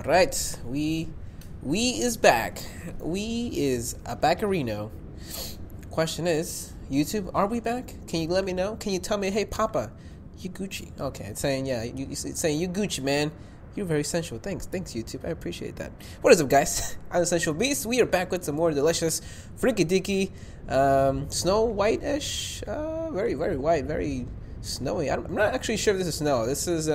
Right, we is back. We is a backerino. Question is, YouTube, are we back? Can you let me know? Can you tell me, hey Papa, you Gucci? Okay, it's saying it's saying you Gucci, man. You're very sensual. Thanks YouTube. I appreciate that. What is up, guys? I'm TheSensualBeast. We are back with some more delicious Freaky Deaky, snow white-ish, very white, very snowy. I'm not actually sure if this is snow. This is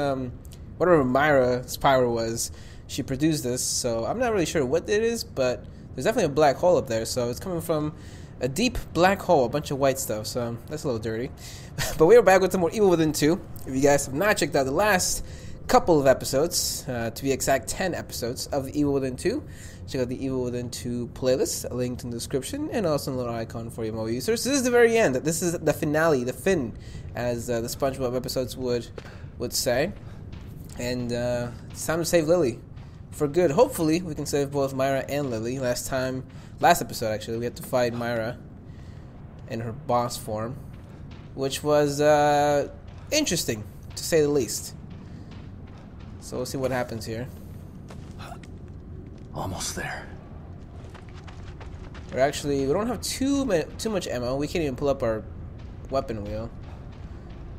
whatever Myra's power was. She produced this, so I'm not really sure what it is, but there's definitely a black hole up there. So it's coming from a deep black hole, a bunch of white stuff. So that's a little dirty. But we are back with some more Evil Within 2. If you guys have not checked out the last couple of episodes, to be exact 10 episodes of the Evil Within 2, check out the Evil Within 2 playlist, linked in the description, and also a little icon for your mobile users. This is the very end. This is the finale, the fin, as the SpongeBob episodes would say. And it's time to save Lily for good. Hopefully we can save both Myra and Lily. Last episode actually, we had to fight Myra in her boss form, which was interesting to say the least. So we'll see what happens here. Almost there. We don't have too much ammo. We can't even pull up our weapon wheel.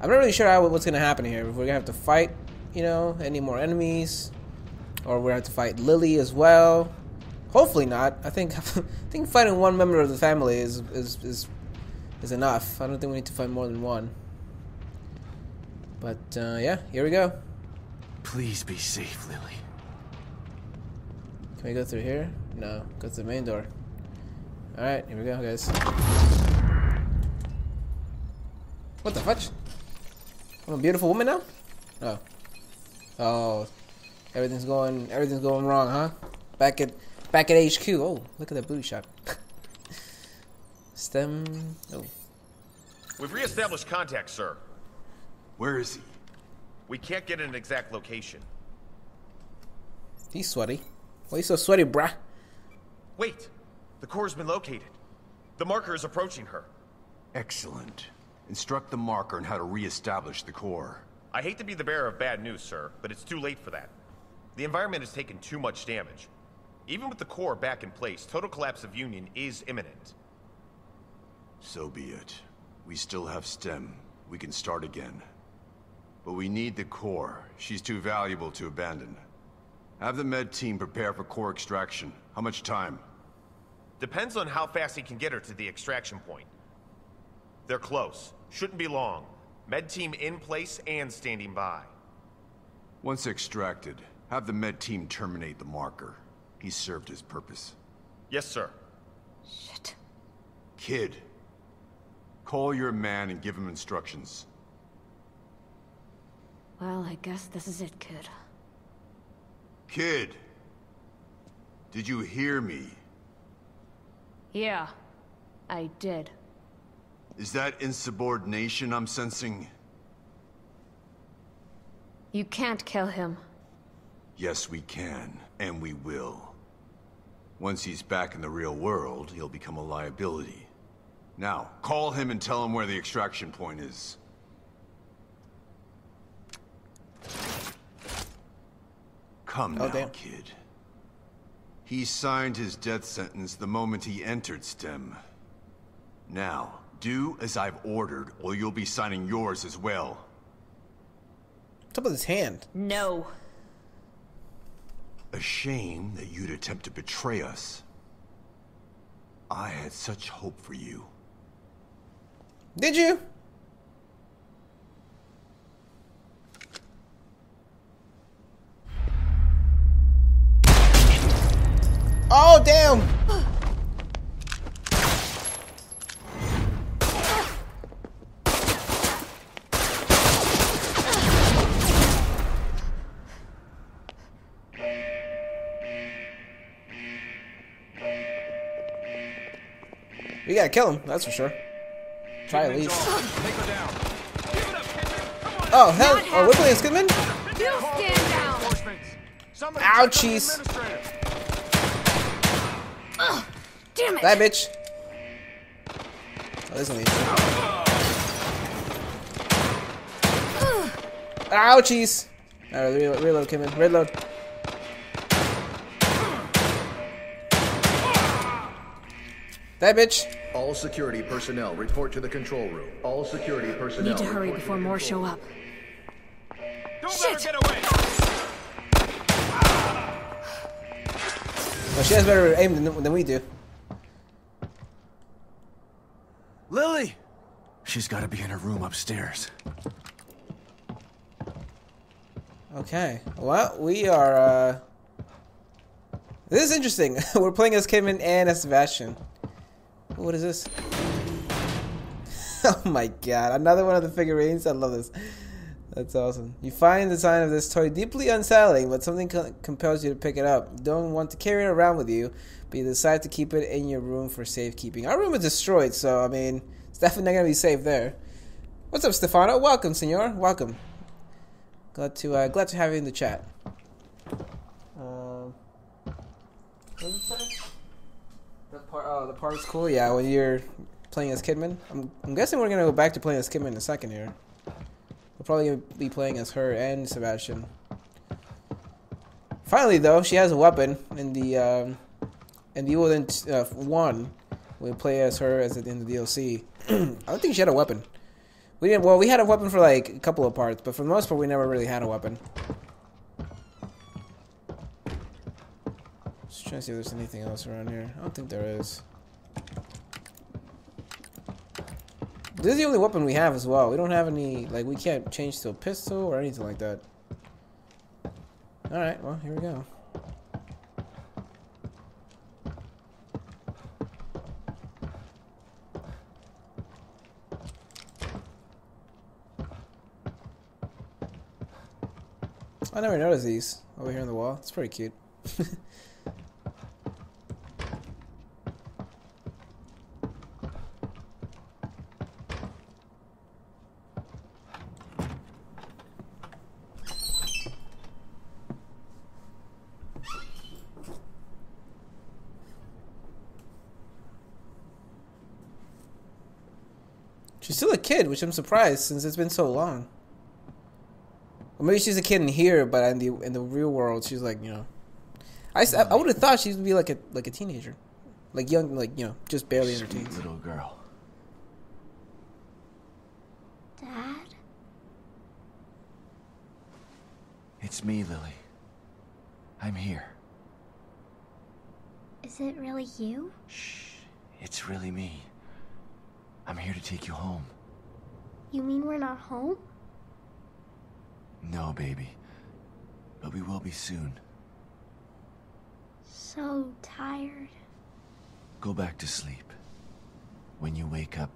I'm not really sure what's gonna happen here. If we're gonna have to fight, any more enemies, or we're gonna have to fight Lily as well. Hopefully not. I think fighting one member of the family is enough. I don't think we need to fight more than one. But yeah, here we go. Please be safe, Lily. Can we go through here? No, go to the main door. Alright, here we go, guys. What the fudge? I'm a beautiful woman now? Oh. Oh. Everything's going wrong, huh? Back at HQ. Oh, look at that booty shot. Stem. Oh. We've reestablished contact, sir. Where is he? We can't get an exact location. He's sweaty. Why are you so sweaty, brah? Wait! The core's been located. The marker is approaching her. Excellent. Instruct the marker on how to re-establish the core. I hate to be the bearer of bad news, sir, but it's too late for that. The environment has taken too much damage. Even with the core back in place, total collapse of Union is imminent. So be it. We still have STEM. We can start again. But we need the core. She's too valuable to abandon. Have the med team prepare for core extraction. How much time? Depends on how fast he can get her to the extraction point. They're close. Shouldn't be long. Med team in place and standing by. Once extracted, have the med team terminate the marker. He served his purpose. Yes, sir. Shit. Kid, call your man and give him instructions. Well, I guess this is it, kid. Kid! Did you hear me? Yeah, I did. Is that insubordination I'm sensing? You can't kill him. Yes, we can, and we will. Once he's back in the real world, he'll become a liability. Now, call him and tell him where the extraction point is. Come now, damn. kid. He signed his death sentence the moment he entered STEM. Now, do as I've ordered, or you'll be signing yours as well. What's up with his hand? No. A shame that you'd attempt to betray us. I had such hope for you. Did you? Oh, damn! We gotta kill him, that's for sure. Try at least. Oh, hell! Oh, we're playing Skidman? You stand down! Ouchies! Damn it! That bitch! Oh, this one needs Ouchies! Alright, reload, Kimmin. Reload. That bitch. All security personnel report to the control room. All security personnel. Need to hurry before more show up. Don't let her get away! Well, she has better aim than we do. Lily! She's got to be in her room upstairs. Okay. Well, we are, This is interesting. We're playing as Kidman and as Sebastian. What is this? Oh my god. Another one of the figurines. I love this. That's awesome. You find the design of this toy deeply unsettling, but something compels you to pick it up. You don't want to carry it around with you, but you decide to keep it in your room for safekeeping. Our room is destroyed, so, I mean, it's definitely not going to be safe there. What's up, Stefano? Welcome, senor. Welcome. Glad to have you in the chat. What did it say? The part is cool. Yeah, when you're playing as Kidman. I'm guessing we're gonna go back to playing as Kidman in a second here. We're probably gonna be playing as her and Sebastian. Finally, though, she has a weapon in the Evil Within 1. We play as her in the DLC. I don't think she had a weapon. We didn't. Well, we had a weapon for like a couple of parts, but for the most part, we never really had a weapon. Just trying to see if there's anything else around here. I don't think there is. This is the only weapon we have as well. We don't have any, like, we can't change to a pistol or anything like that. Alright, well, here we go. I never noticed these over here on the wall. It's pretty cute. She's still a kid, which I'm surprised since it's been so long. Or maybe she's a kid in here, but in the real world, she's like, you know. I would have thought she would be like a teenager, like young, like, you know, just barely in her teens. Little girl. Dad? It's me, Lily. I'm here. Is it really you? Shh. It's really me. I'm here to take you home. You mean we're not home? No, baby. But we will be soon. So tired. Go back to sleep. When you wake up,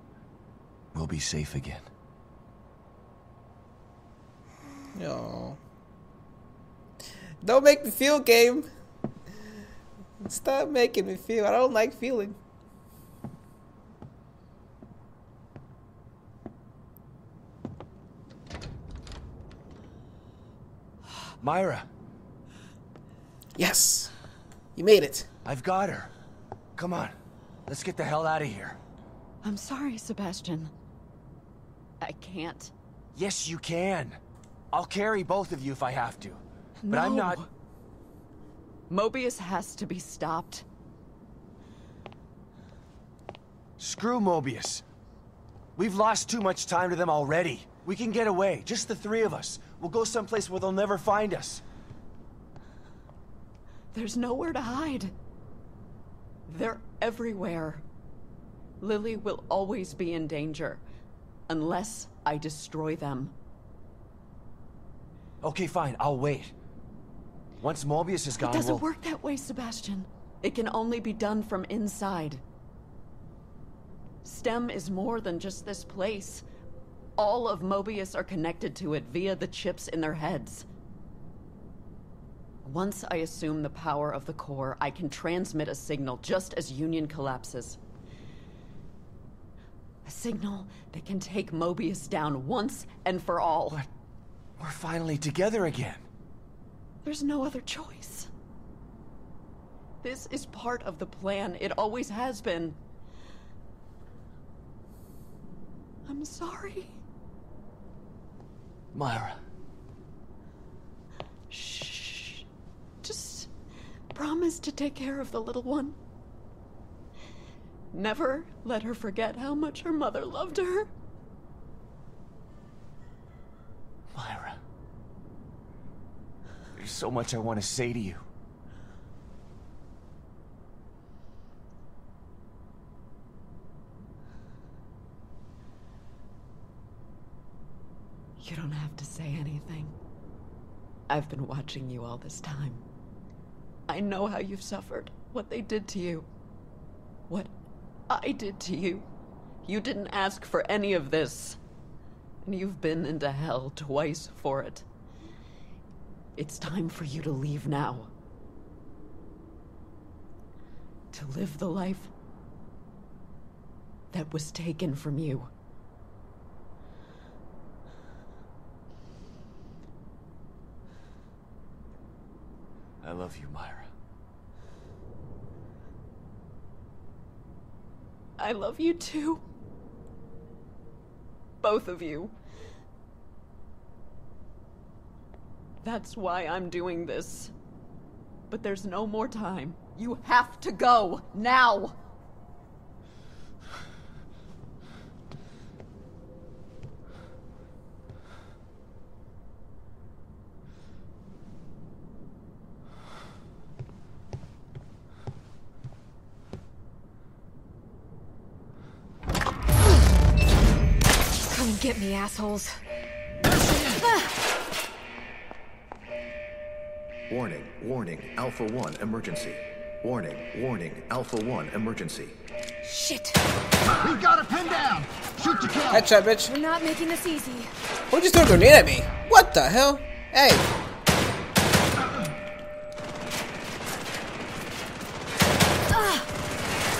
we'll be safe again. No. Don't make me feel, game. Stop making me feel. I don't like feeling. Myra. Yes. You made it. I've got her. Come on. Let's get the hell out of here. I'm sorry, Sebastian. I can't. Yes, you can. I'll carry both of you if I have to. But No. I'm not... Mobius has to be stopped. Screw Mobius. We've lost too much time to them already. We can get away, just the three of us. We'll go someplace where they'll never find us. There's nowhere to hide. They're everywhere. Lily will always be in danger, unless I destroy them. Okay, fine, I'll wait. Once Mobius is gone, It doesn't work that way, Sebastian. It can only be done from inside. STEM is more than just this place. All of Mobius are connected to it via the chips in their heads. Once I assume the power of the core, I can transmit a signal just as Union collapses. A signal that can take Mobius down once and for all. But we're finally together again. There's no other choice. This is part of the plan. It always has been. I'm sorry. Myra. Shh. Just promise to take care of the little one. Never let her forget how much her mother loved her. Myra. There's so much I want to say to you. You don't have to say anything. I've been watching you all this time. I know how you've suffered, what they did to you. What I did to you. You didn't ask for any of this. And you've been into hell twice for it. It's time for you to leave now. To live the life that was taken from you. I love you, Myra. I love you too. Both of you. That's why I'm doing this. But there's no more time. You have to go, now! Come and get me, assholes. Warning, warning, Alpha 1 emergency. Warning, warning, Alpha 1 emergency. Shit. We've got a pin down. Shoot to kill. Headshot, bitch. We're not making this easy. Who just threw a grenade at me? What the hell? Hey.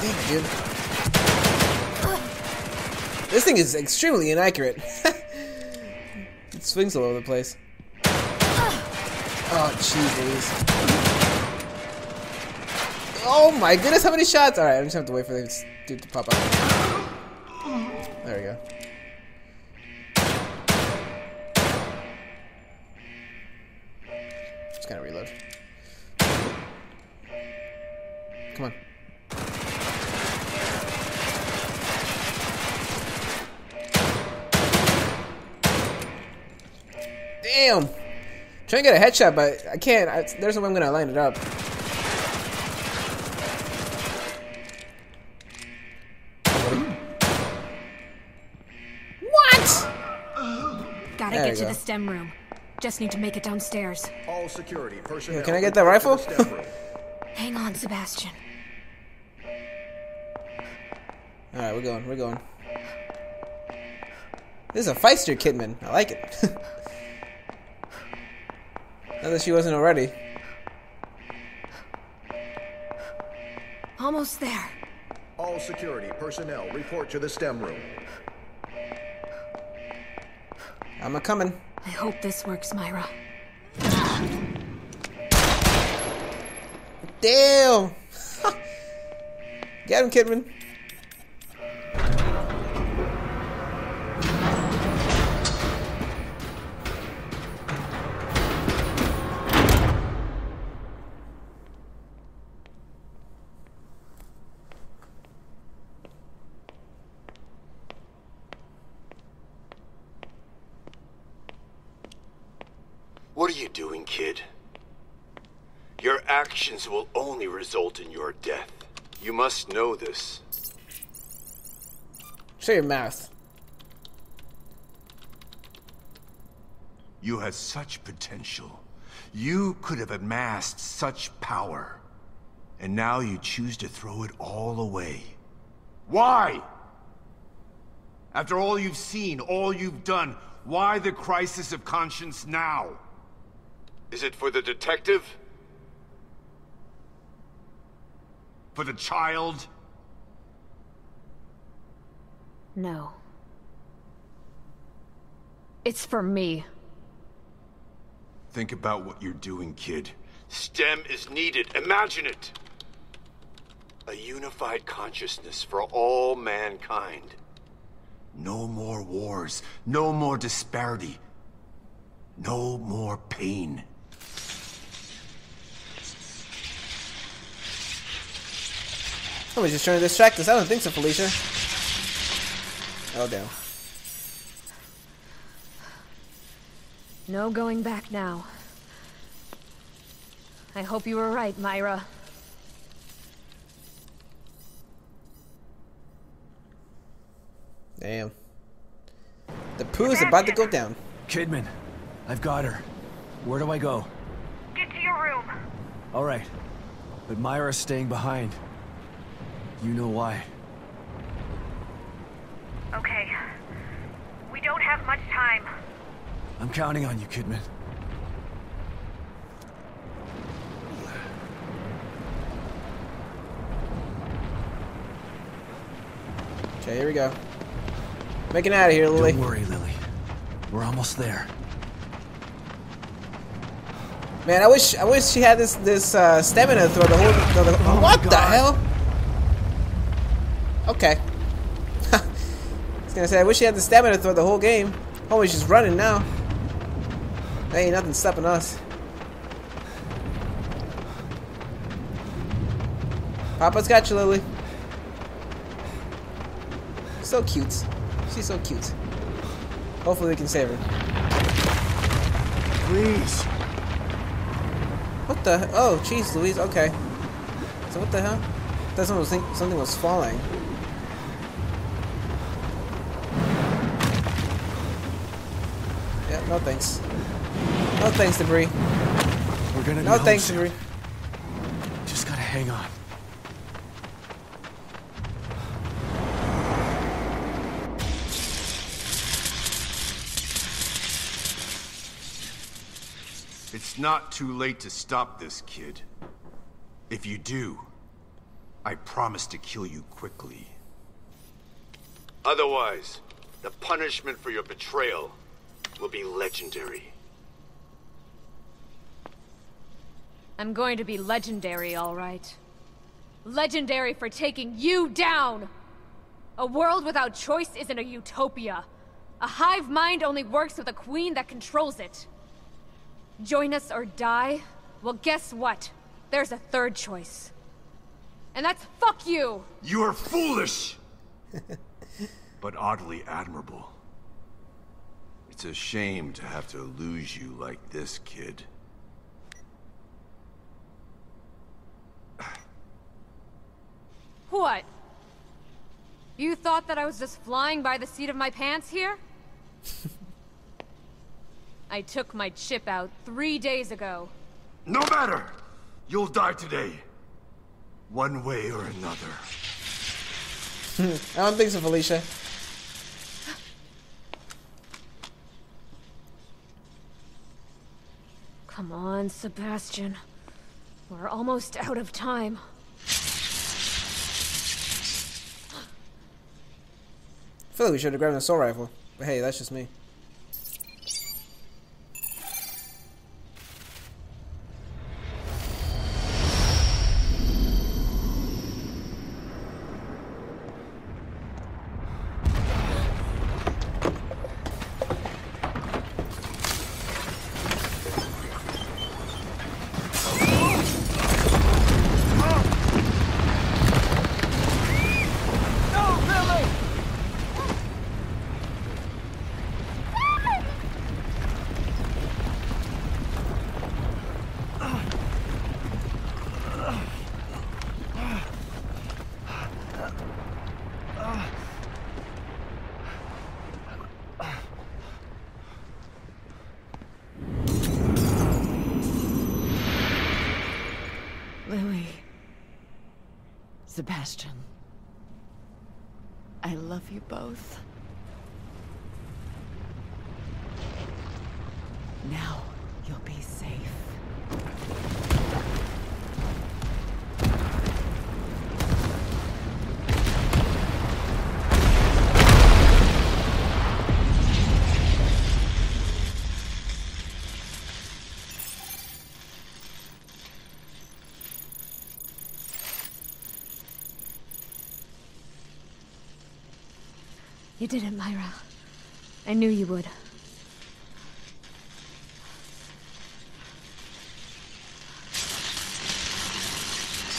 Leave, dude. This thing is extremely inaccurate. It swings all over the place. Oh, jeez Louise. Oh my goodness, how many shots? Alright, I'm just gonna have to wait for this dude to pop out. There we go. Just gotta reload. Come on. Damn! Trying to get a headshot, but I can't. There's no way I'm gonna line it up. What? Gotta There get we to go. the STEM room. Just need to make it downstairs. All security personnel. Can I get that rifle? report to the STEM room. Hang on, Sebastian. Alright, we're going, we're going. This is a feister Kidman. I like it. Not that she wasn't already. Almost there. All security personnel report to the STEM room. I'm a coming. I hope this works, Myra. Damn! Get him, Kidman. What are you doing, kid? Your actions will only result in your death. You must know this. Show your mouth. You had such potential. You could have amassed such power. And now you choose to throw it all away. Why? After all you've seen, all you've done, why the crisis of conscience now? Is it for the detective? For the child? No. It's for me. Think about what you're doing, kid. STEM is needed. Imagine it! A unified consciousness for all mankind. No more wars. No more disparity. No more pain. Somebody's just trying to distract us. I don't think so, Felicia. Oh, damn. No going back now. I hope you were right, Myra. Damn. The poo is about to go down. Kidman, I've got her. Where do I go? Get to your room. All right. But Myra's staying behind. You know why. Okay. We don't have much time. I'm counting on you, Kidman. Okay, here we go. Making out of here, Lily. Don't worry, Lily. We're almost there. Man, I wish she had this stamina through the whole. Oh what my the God. hell? Okay. I was gonna say I wish she had the stamina through the whole game. Homie's just running now. There ain't nothing stopping us. Papa's got you, Lily. So cute. She's so cute. Hopefully we can save her. Please. What the? Oh, jeez, Louise. Okay. So what the hell? I thought something was falling. Yeah, no thanks. No thanks, debris. We're gonna No be thanks, home debris. soon. Just gotta hang on. It's not too late to stop this, kid. If you do, I promise to kill you quickly. Otherwise, the punishment for your betrayal will be legendary. I'm going to be legendary, all right. Legendary for taking you down! A world without choice isn't a utopia. A hive mind only works with a queen that controls it. Join us or die? Well, guess what? There's a third choice. And that's fuck you! You are foolish! But oddly admirable. It's a shame to have to lose you like this, kid. What? You thought that I was just flying by the seat of my pants here? I took my chip out 3 days ago. No matter! You'll die today. One way or another. I don't think so, Felicia. Come on, Sebastian. We're almost out of time. I feel like we should have grabbed an assault rifle. But hey, that's just me. Lily. Sebastian. I love you both. Now you'll be safe. You did it, Myra. I knew you would.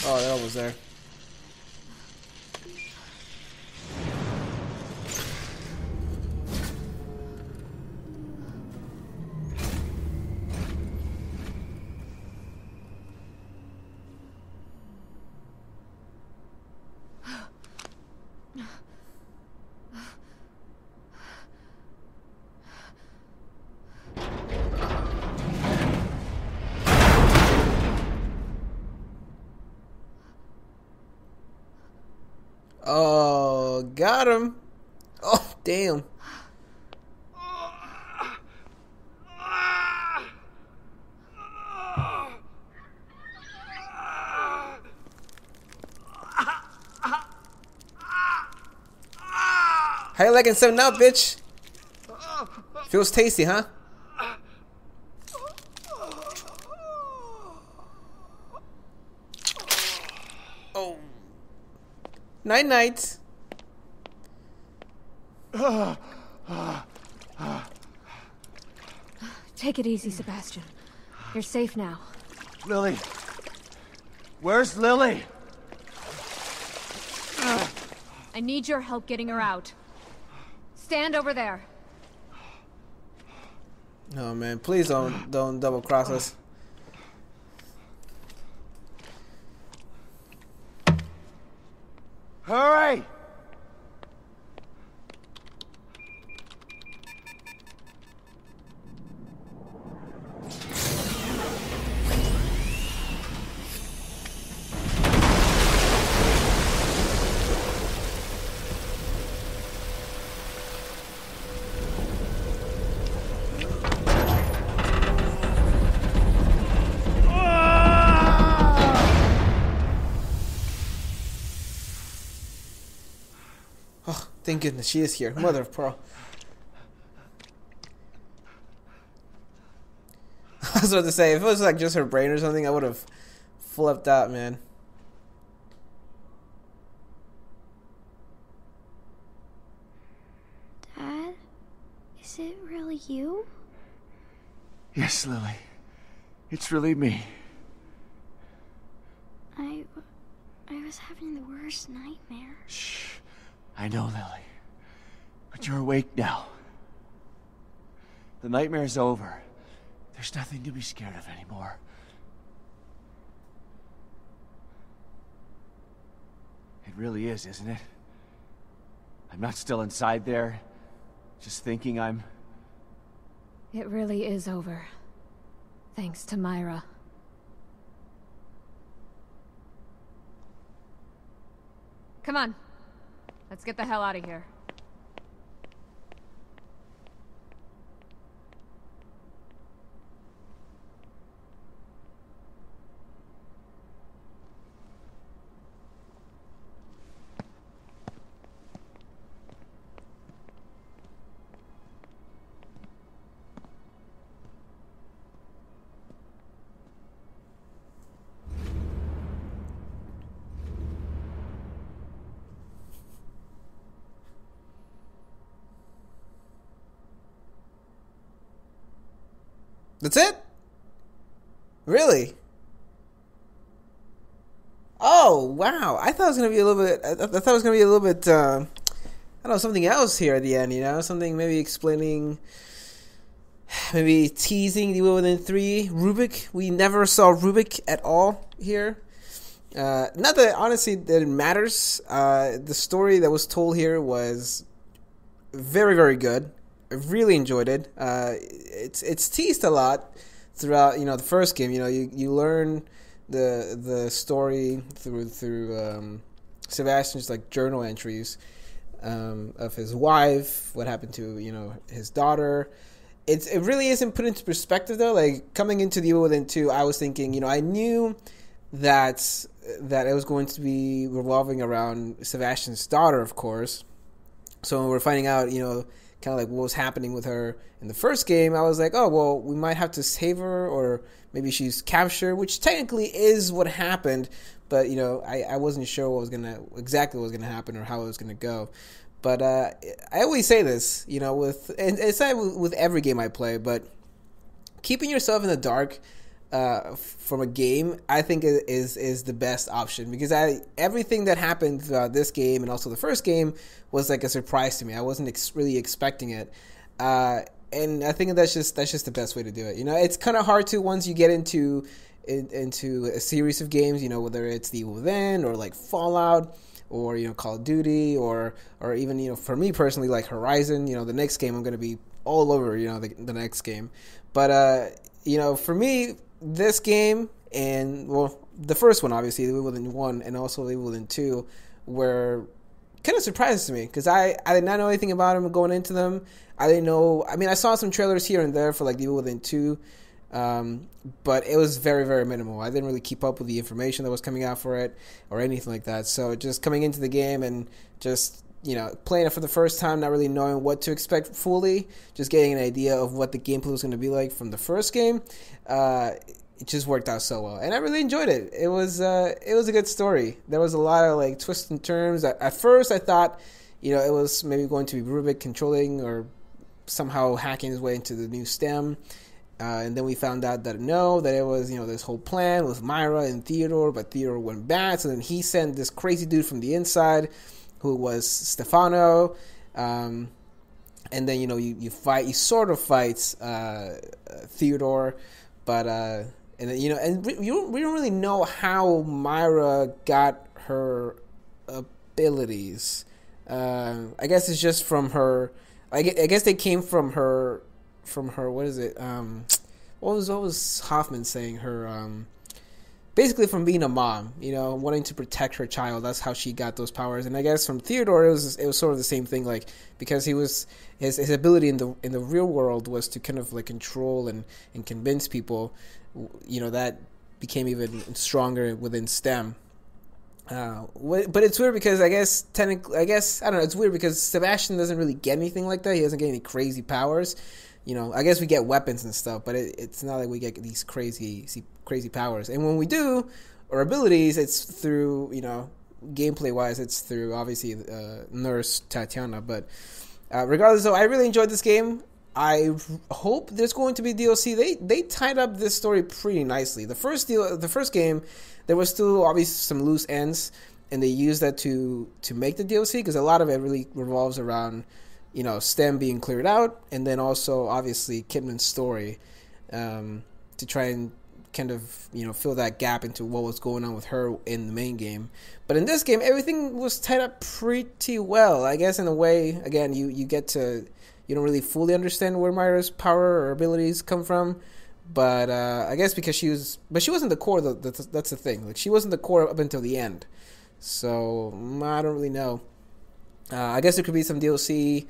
Oh, that was there. Got him. Oh, damn. How you liking 7-Up, bitch? Feels tasty, huh? Oh. Night-night. Take it easy, Sebastian. You're safe now. Lily. Where's Lily? I need your help getting her out. Stand over there. Oh man, please don't double cross us. Hurry! Thank goodness she is here. Mother of pearl. I was about to say, if it was like just her brain or something, I would have flipped out, man. Dad? Is it really you? Yes, Lily. It's really me. I was having the worst nightmare. Shh. I know, Lily. But you're awake now. The nightmare's over. There's nothing to be scared of anymore. It really is, isn't it? I'm not still inside there, just thinking I'm... It really is over. Thanks to Myra. Come on. Let's get the hell out of here. That's it? Really? Oh, wow. I thought it was going to be a little bit... I thought it was going to be a little bit... I don't know, something else here at the end, you know? Something maybe explaining... Maybe teasing the Evil Within 3. Rubik. We never saw Rubik at all here. Not that, honestly, that it matters. The story that was told here was very, very good. I really enjoyed it. It's teased a lot throughout, you know, the first game. You know, you learn the story through Sebastian's like journal entries of his wife, what happened to, you know, his daughter. It really isn't put into perspective though. Like coming into the Evil Within 2, I was thinking, you know, I knew that it was going to be revolving around Sebastian's daughter, of course. So when we're finding out, you know, kind of like what was happening with her in the first game, I was like, oh, well, we might have to save her, or maybe she's captured, which technically is what happened, but, you know, I wasn't sure exactly what was going to happen or how it was going to go. But I always say this, you know, and it's not with every game I play, but keeping yourself in the dark from a game, I think is the best option, because everything that happened throughout this game and also the first game was like a surprise to me. I wasn't really expecting it, and I think that's just the best way to do it. You know, it's kind of hard to, once you get into a series of games, you know, whether it's the Evil Within or like Fallout or, you know, Call of Duty or even, you know, for me personally, like Horizon. You know, the next game I'm going to be all over, you know, the next game, but you know, for me, this game and, well, the first one, obviously, the Evil Within 1 and also the Evil Within 2 were kind of surprises me because I did not know anything about him going into them. I didn't know. I mean, I saw some trailers here and there for like Evil Within 2, but it was very, very minimal. I didn't really keep up with the information that was coming out for it or anything like that. So just coming into the game and just, you know, playing it for the first time, not really knowing what to expect fully, just getting an idea of what the gameplay was going to be like from the first game, it just worked out so well, and I really enjoyed it. It was a good story. There was a lot of like twists and turns. At first, I thought, you know, it was maybe going to be Rubik controlling or somehow hacking his way into the new stem, and then we found out that no, that it was, you know, this whole plan with Myra and Theodore, but Theodore went bad, so then he sent this crazy dude from the inside, who was Stefano, and then, you know, you sort of fight Theodore, but and then, you know, and we don't really know how Myra got her abilities. I guess it's just from her. I guess they came from her. What is it? What was Hoffman saying? Her basically from being a mom, you know, wanting to protect her child. That's how she got those powers. And I guess from Theodore, it was sort of the same thing. Like, because he was his ability in the real world was to kind of like control and convince people. You know, that became even stronger within STEM. But it's weird because I guess I don't know. It's weird because Sebastian doesn't really get anything like that. He doesn't get any crazy powers. You know, I guess we get weapons and stuff, but it's not like we get these crazy powers. And when we do, our abilities, it's through, you know, gameplay wise, it's through obviously Nurse Tatiana. But regardless, though, I really enjoyed this game. I hope there's going to be DLC. They tied up this story pretty nicely. The first game, there was still obviously some loose ends, and they used that to make the DLC, because a lot of it really revolves around, you know, STEM being cleared out, and then also obviously Kidman's story, to try and kind of, you know, fill that gap into what was going on with her in the main game. But in this game, everything was tied up pretty well. I guess in a way, again, you get to, you don't really fully understand where Myra's power or abilities come from, but I guess because she wasn't the core. That's the thing. Like, she wasn't the core up until the end. So I don't really know. I guess there could be some DLC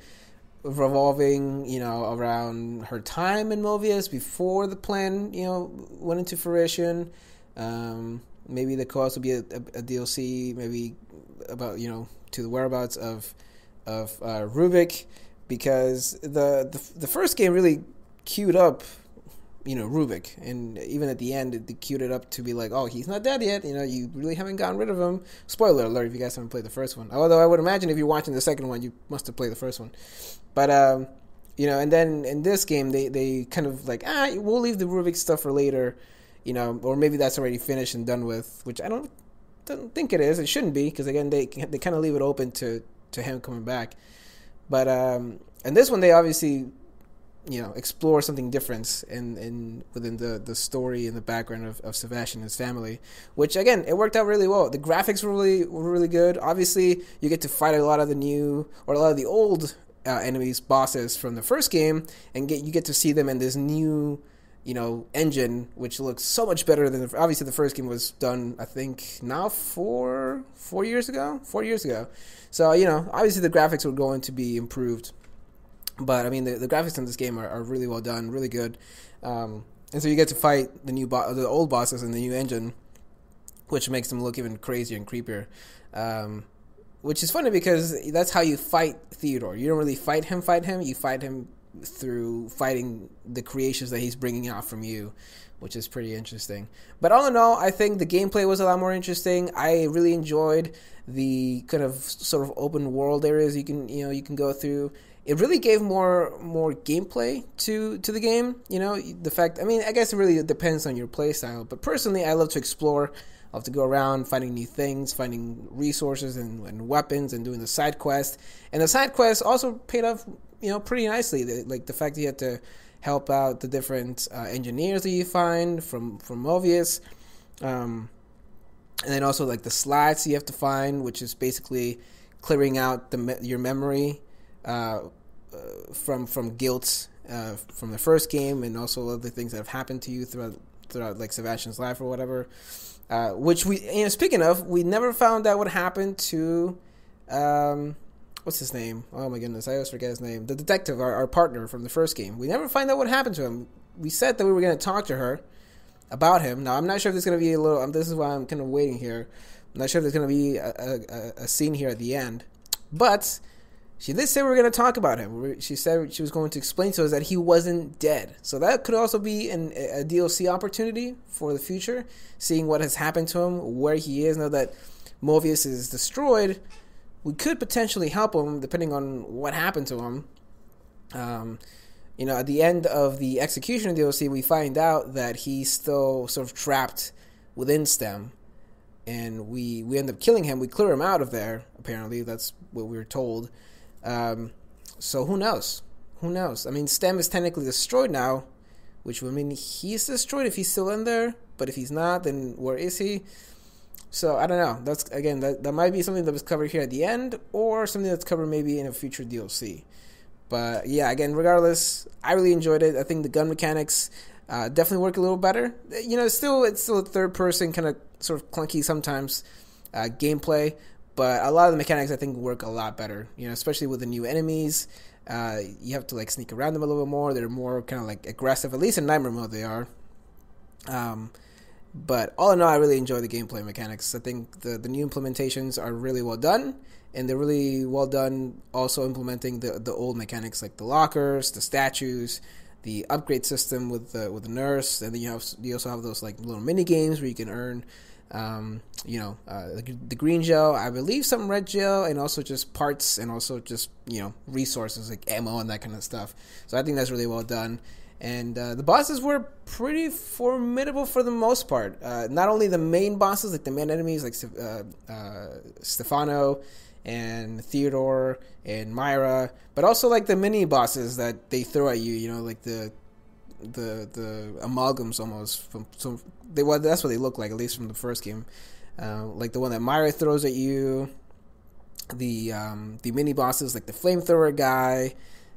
revolving, you know, around her time in Mobius before the plan, you know, went into fruition. Maybe there could also be a DLC, maybe about, you know, to the whereabouts of Rubik, because the first game really queued up, you know, Rubik, and even at the end it queued it up to be like, oh, he's not dead yet, you know, you really haven't gotten rid of him. Spoiler alert if you guys haven't played the first one, although I would imagine if you're watching the second one you must have played the first one. But you know, and then in this game they kind of like, we'll leave the Rubik stuff for later, you know, or maybe that's already finished and done with, which I don't think it is. It shouldn't be, because again they kind of leave it open to him coming back. But and this one they obviously, you know, explore something different in within the story and the background of Sebastian and his family, which again, it worked out really well. The graphics were really good. Obviously, you get to fight a lot of the old enemies, bosses from the first game, and you get to see them in this new, you know, engine, which looks so much better than obviously the first game was done, I think now 4 years ago. So, you know, obviously the graphics were going to be improved. But I mean, the graphics in this game are really well done, really good, and so you get to fight the old bosses in the new engine, which makes them look even crazier and creepier. Which is funny because that's how you fight Theodore. You don't really fight him. You fight him through fighting the creations that he's bringing out from you, which is pretty interesting. But all in all, I think the gameplay was a lot more interesting. I really enjoyed the kind of sort of open world areas you can go through. It really gave more gameplay to the game. You know, the fact, I mean, I guess it really depends on your play style. But personally, I love to explore. I love to go around finding new things, finding resources and weapons, and doing the side quest. And the side quest also paid off, you know, pretty nicely. Like the fact that you had to help out the different engineers that you find from Mobius. And then also like the slides you have to find, which is basically clearing out your memory from guilt from the first game, and also other things that have happened to you throughout like Sebastian's life or whatever. Which we, you know, speaking of, we never found out what happened to What's his name? Oh my goodness, I always forget his name. The detective, our partner from the first game. We never find out what happened to him. We said that we were going to talk to her about him. Now, I'm not sure if there's going to be a little... this is why I'm kind of waiting here. I'm not sure if there's going to be a scene here at the end. But she did say we were going to talk about him. She said she was going to explain to us that he wasn't dead. So that could also be a DLC opportunity for the future, seeing what has happened to him, where he is. Now that Mobius is destroyed, we could potentially help him depending on what happened to him. At the end of the Execution DLC, we find out that he's still sort of trapped within STEM. And we end up killing him. We clear him out of there, apparently. That's what we were told. So who knows? Who knows? I mean, STEM is technically destroyed now, which would mean he's destroyed if he's still in there. But if he's not, then where is he? So I don't know. That's, again, that might be something that was covered here at the end, or something that's covered maybe in a future DLC. But yeah, again, regardless, I really enjoyed it. I think the gun mechanics definitely work a little better. It's still a third person, kind of sort of clunky sometimes gameplay, but a lot of the mechanics I think work a lot better. Especially with the new enemies, you have to like sneak around them a little bit more. They're more kind of like aggressive. At least in Nightmare mode, they are. But all in all, I really enjoy the gameplay mechanics. I think the new implementations are really well done. And they're really well done also implementing the old mechanics like the lockers, the statues, the upgrade system with the nurse, and then you also have those like little mini games where you can earn, the green gel, I believe some red gel, and also just parts and also just resources like ammo and that kind of stuff. So I think that's really well done. And the bosses were pretty formidable for the most part. Not only the main bosses, like the main enemies, like Stefano and Theodore and Myra, but also like the mini bosses that they throw at you. Like the amalgams almost. That's what they look like, at least from the first game. Like the one that Myra throws at you. The mini bosses, like the flamethrower guy.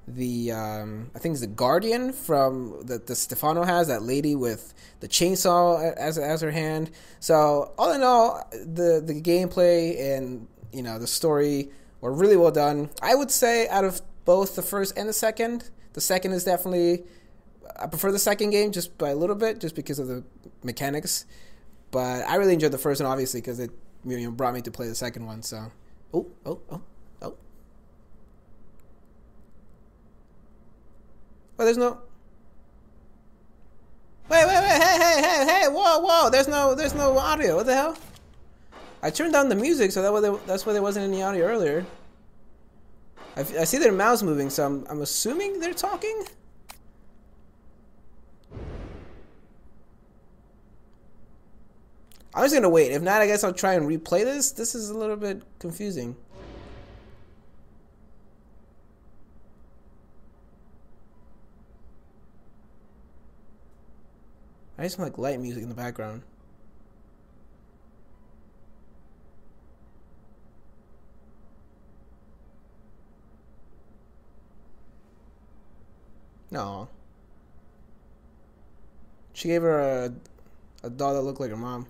I think it's the Guardian from the Stefano has, that lady with the chainsaw as her hand. So all in all, the gameplay and the story were really well done. I would say out of both the first and the second is definitely, I prefer the second game just by a little bit, just because of the mechanics. But I really enjoyed the first one, obviously, because it brought me to play the second one. So, oh. Well, there's no... Wait, hey, whoa, there's no audio, what the hell? I turned down the music, so that's why there wasn't any audio earlier. I see their mouths moving, so I'm assuming they're talking? I'm just gonna wait. If not, I guess I'll try and replay this. This is a little bit confusing. I just want like light music in the background. No. She gave her a doll that looked like her mom.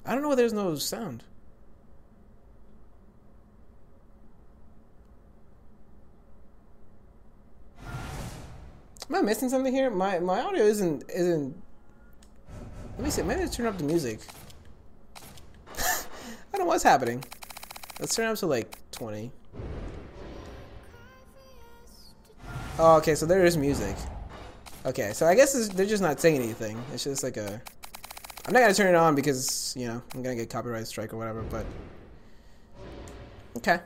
I don't know why there's no sound. Am I missing something here? My audio isn't. Let me see. Maybe let's turn up the music. I don't know what's happening. Let's turn it up to like 20. Oh, okay. So there is music. Okay, so I guess they're just not saying anything. It's just like a. I'm not gonna turn it on because I'm gonna get copyright strike or whatever. But okay,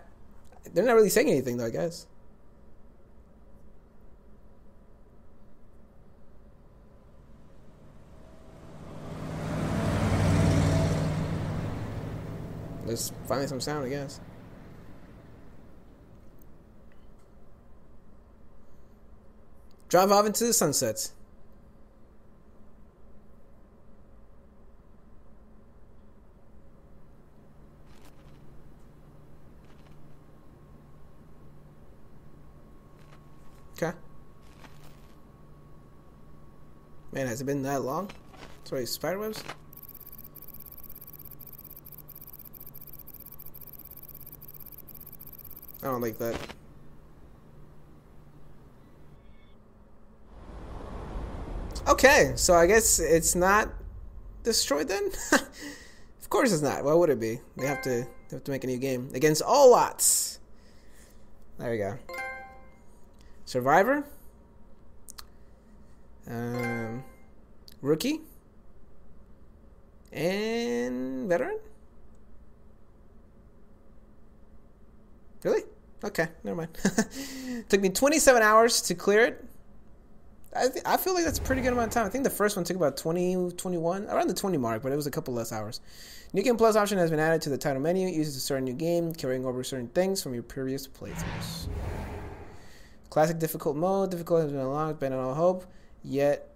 they're not really saying anything though, I guess. There's finally some sound, I guess. Drive off into the sunset. Okay. Man, has it been that long? Sorry, spiderwebs? I don't like that. Okay, so I guess it's not destroyed then? Of course it's not. Why would it be? They have to make a new game against all odds. There we go. Survivor. Rookie. And veteran? Really? Okay, never mind. Took me 27 hours to clear it. I feel like that's a pretty good amount of time. I think the first one took about 20, 21, around the 20 mark, but it was a couple less hours. New Game Plus option has been added to the title menu. It uses to start a new game, carrying over certain things from your previous playthroughs. Classic difficult mode. Difficult has been unlocked, banned on all hope. Yet,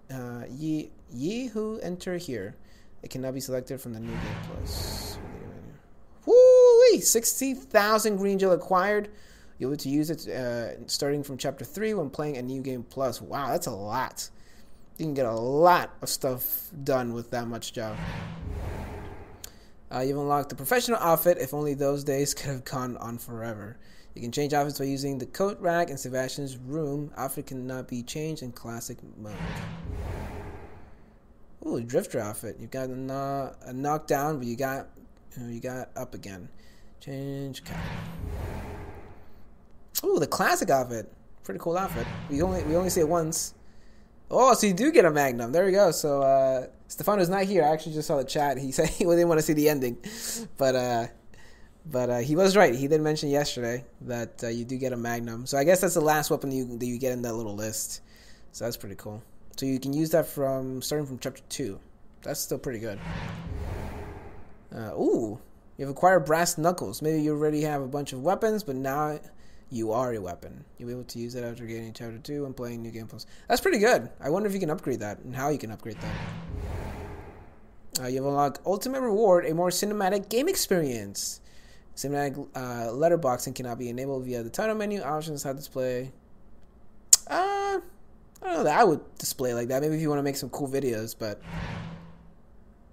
ye who enter here. It cannot be selected from the New Game Plus. Woo-wee! 60,000 green gel acquired. You'll be able to use it starting from Chapter 3 when playing a New Game Plus. Wow, that's a lot. You can get a lot of stuff done with that much gel. You've unlocked the professional outfit. If only those days could have gone on forever. You can change outfits by using the coat rack in Sebastian's room. Outfit cannot be changed in classic mode. Ooh, drifter outfit. You've got a knockdown, but you got up again. Change cap. Ooh, the classic outfit. Pretty cool outfit. We only see it once. Oh, so you do get a Magnum. There we go. So Stefano's not here. I actually just saw the chat. He said he didn't want to see the ending, but he was right. He did mention yesterday that you do get a Magnum. So I guess that's the last weapon that you get in that little list. So that's pretty cool. So you can use that starting from Chapter 2. That's still pretty good. Ooh, you've acquired brass knuckles. Maybe you already have a bunch of weapons, but now you are a weapon. You'll be able to use that after getting Chapter 2 and playing New Game Plus. That's pretty good. I wonder if you can upgrade that and how you can upgrade that. You've unlocked Ultimate Reward, a more cinematic game experience. Cinematic letterboxing cannot be enabled via the title menu. Options, how to display. I don't know that I would display like that. Maybe if you want to make some cool videos, but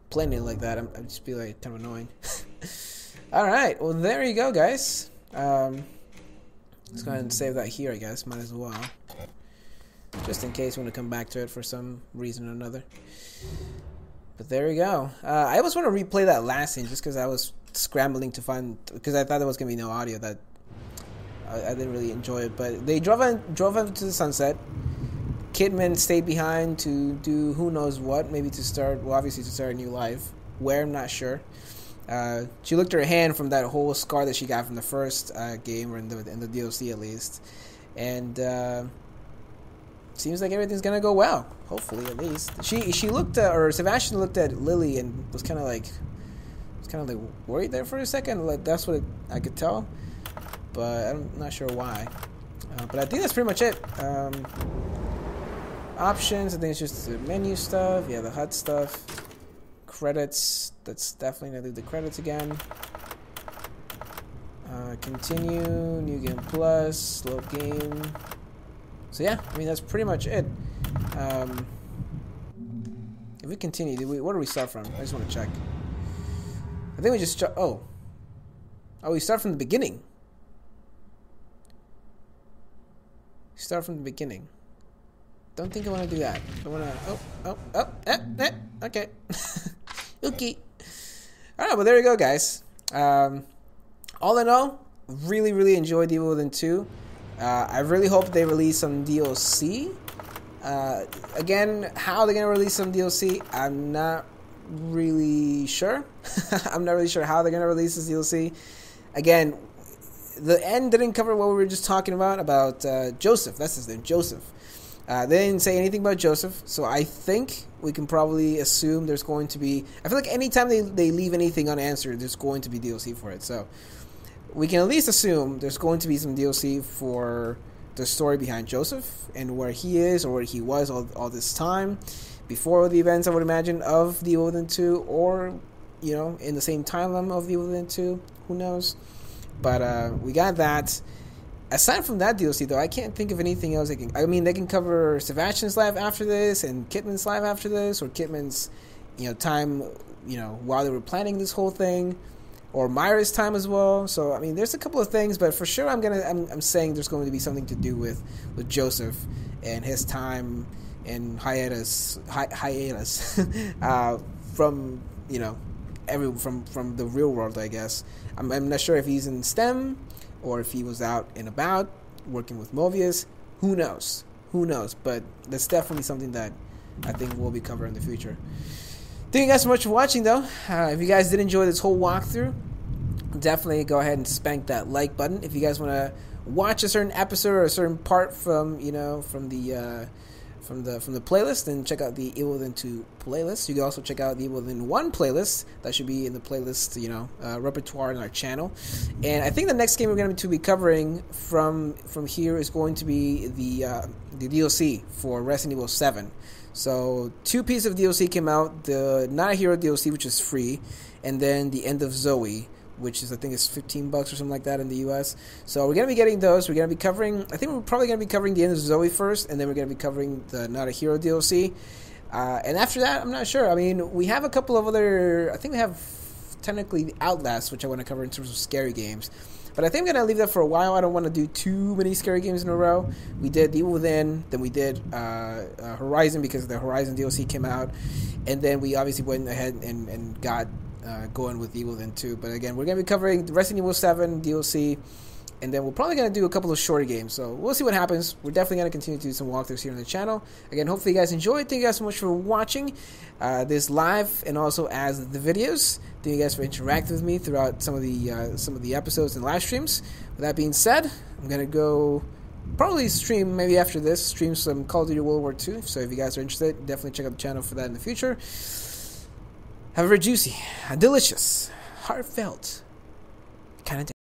playing it like that, I'd just be like kind of annoying. All right, well there you go, guys. Let's go ahead and save that here, I guess. Might as well, just in case we want to come back to it for some reason or another. But there we go. I always want to replay that last scene just because I was scrambling to find, because I thought there was gonna be no audio. That I didn't really enjoy it, but they drove into the sunset. Kidman stayed behind to do who knows what, maybe to start, well, obviously to start a new life. Where, I'm not sure. She looked at her hand from that whole scar that she got from the first game, or in the DLC at least. And seems like everything's gonna go well. Hopefully, at least. She looked at, or Sebastian looked at Lily and was kind of like worried there for a second. Like that's what I could tell, but I'm not sure why. But I think that's pretty much it. Options, I think it's just the menu stuff. Yeah, the HUD stuff. Credits, that's definitely gonna do the credits again. Continue, New Game Plus, load game. So yeah, I mean that's pretty much it. If we continue, where do we start from? I just want to check. I think we just start. Oh, we start from the beginning. Start from the beginning. Don't think I want to do that. I want to. Okay. Okay. All right, well there you go, guys. All in all, really enjoyed Evil Within 2. I really hope they release some DLC. Again, how they're gonna release some DLC, I'm not really sure. I'm not really sure how they're gonna release this DLC. Again, the end didn't cover what we were just talking about Joseph. That's his name, Joseph. They didn't say anything about Joseph, so I think we can probably assume there's going to be. I feel like anytime they leave anything unanswered, there's going to be DLC for it. So we can at least assume there's going to be some DLC for the story behind Joseph and where he is or where he was all this time before the events, I would imagine, of the Evil Within 2, or in the same timeline of the Evil Within 2. Who knows? But we got that. aside from that DLC, though, I can't think of anything else they can. I mean, they can cover Sebastian's life after this, and Kidman's life after this, or Kidman's, time, while they were planning this whole thing, or Myra's time as well. So, I mean, there's a couple of things, but for sure, I'm saying there's going to be something to do with Joseph and his time in hiatus, from from the real world, I guess. I'm not sure if he's in STEM or if he was out and about working with Mobius. Who knows? But that's definitely something that I think we'll be covering in the future. Thank you guys so much for watching, though. If you guys did enjoy this whole walkthrough, definitely go ahead and spank that like button. If you guys want to watch a certain episode or a certain part from the playlist, then check out the Evil Within 2 playlist. You can also check out the Evil Within 1 playlist. That should be in the playlist, repertoire in our channel. And I think the next game we're going to be covering from here is going to be the DLC for Resident Evil 7. So 2 pieces of DLC came out. The Not a Hero DLC, which is free, and then the End of Zoe, which is, I think, it's $15 or something like that in the US. So we're going to be getting those. We're going to be covering, I think we're probably going to be covering the End of Zoe first, and then we're going to be covering the Not a Hero DLC. And after that, I'm not sure. I mean, we have a couple of other, I think we have technically the Outlast, which I want to cover in terms of scary games. But I think I'm going to leave that for a while. I don't want to do too many scary games in a row. We did Evil Within, then we did Horizon, because the Horizon DLC came out. And then we obviously went ahead and got going with Evil Within 2. But again, we're going to be covering the Resident Evil 7 DLC, and then we're probably going to do a couple of shorter games. So we'll see what happens. We're definitely going to continue to do some walkthroughs here on the channel. Again, hopefully you guys enjoyed. Thank you guys so much for watching this live and also as the videos. Thank you guys for interacting with me throughout some of the episodes and live streams. With that being said, I'm going to go probably stream, maybe after this, stream some Call of Duty World War II. So if you guys are interested, definitely check out the channel for that in the future. Have a very juicy, delicious, heartfelt kind of day.